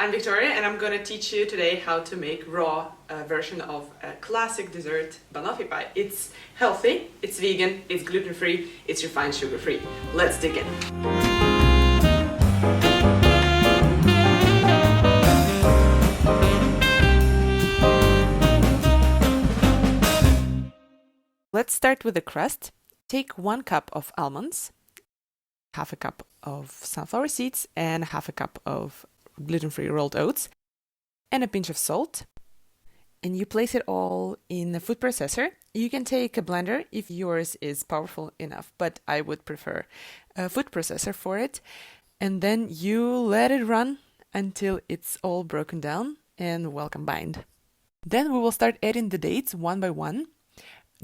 I'm Victoria and I'm gonna teach you today how to make raw version of a classic dessert, Banoffee Pie. It's healthy, it's vegan, it's gluten-free, it's refined sugar-free. Let's dig in. Let's start with the crust. Take 1 cup of almonds, half a cup of sunflower seeds, and half a cup of gluten-free rolled oats, and a pinch of salt. And you place it all in a food processor. You can take a blender if yours is powerful enough, but I would prefer a food processor for it. And then you let it run until it's all broken down and well combined. Then we will start adding the dates one by one.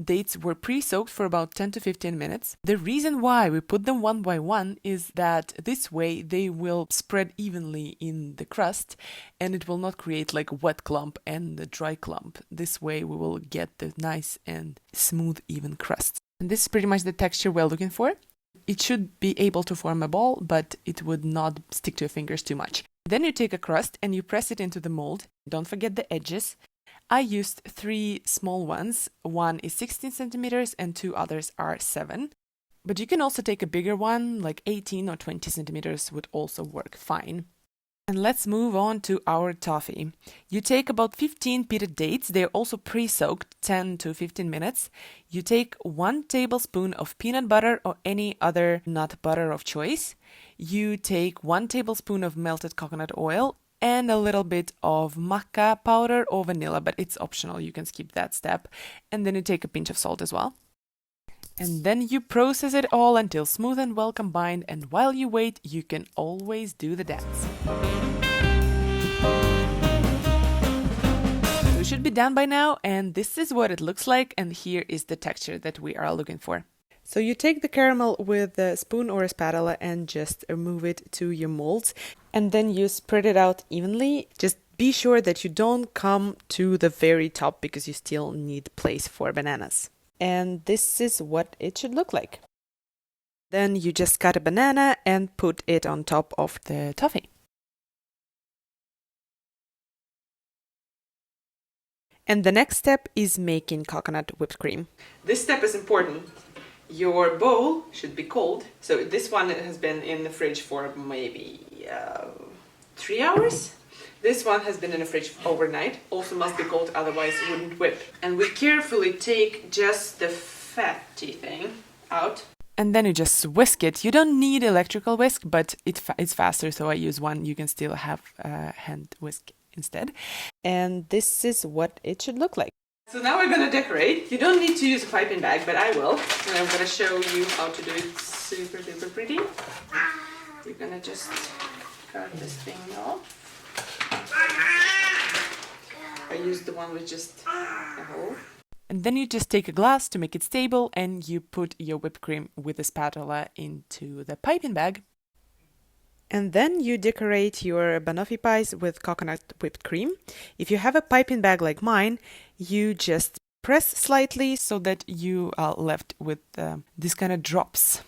Dates were pre-soaked for about 10 to 15 minutes. The reason why we put them one by one is that this way they will spread evenly in the crust and it will not create like a wet clump and a dry clump. This way we will get the nice and smooth, even crust. And this is pretty much the texture we're looking for. It should be able to form a ball, but it would not stick to your fingers too much. Then you take a crust and you press it into the mold. Don't forget the edges. I used 3 small ones. One is 16 centimeters and 2 others are 7. But you can also take a bigger one, like 18 or 20 centimeters would also work fine. And let's move on to our toffee. You take about 15 pitted dates. They're also pre-soaked 10 to 15 minutes. You take 1 tablespoon of peanut butter or any other nut butter of choice. You take 1 tablespoon of melted coconut oil and a little bit of maca powder or vanilla, but it's optional, you can skip that step. And then you take a pinch of salt as well. And then you process it all until smooth and well combined, and while you wait, you can always do the dance. So it should be done by now, and this is what it looks like, and here is the texture that we are looking for. So you take the caramel with a spoon or a spatula and just move it to your molds, and then you spread it out evenly. Just be sure that you don't come to the very top because you still need place for bananas. And this is what it should look like. Then you just cut a banana and put it on top of the toffee. And the next step is making coconut whipped cream. This step is important. Your bowl should be cold. So this one has been in the fridge for maybe 3 hours. This one has been in the fridge overnight. Also must be cold, otherwise it wouldn't whip. And we carefully take just the fatty thing out. And then you just whisk it. You don't need electrical whisk, but it's faster, so I use one. You can still have a hand whisk instead. And this is what it should look like. So now we're gonna decorate. You don't need to use a piping bag, but I will. And I'm gonna show you how to do it super duper pretty. You're gonna just cut this thing off. I used the one with just a hole. And then you just take a glass to make it stable and you put your whipped cream with a spatula into the piping bag. And then you decorate your banoffee pies with coconut whipped cream. If you have a piping bag like mine, you just press slightly so that you are left with these kind of drops.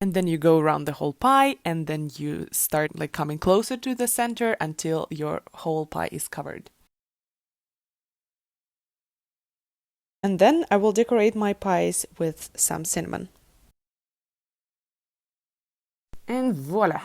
And then you go around the whole pie and then you start like coming closer to the center until your whole pie is covered. And then I will decorate my pies with some cinnamon. And voila!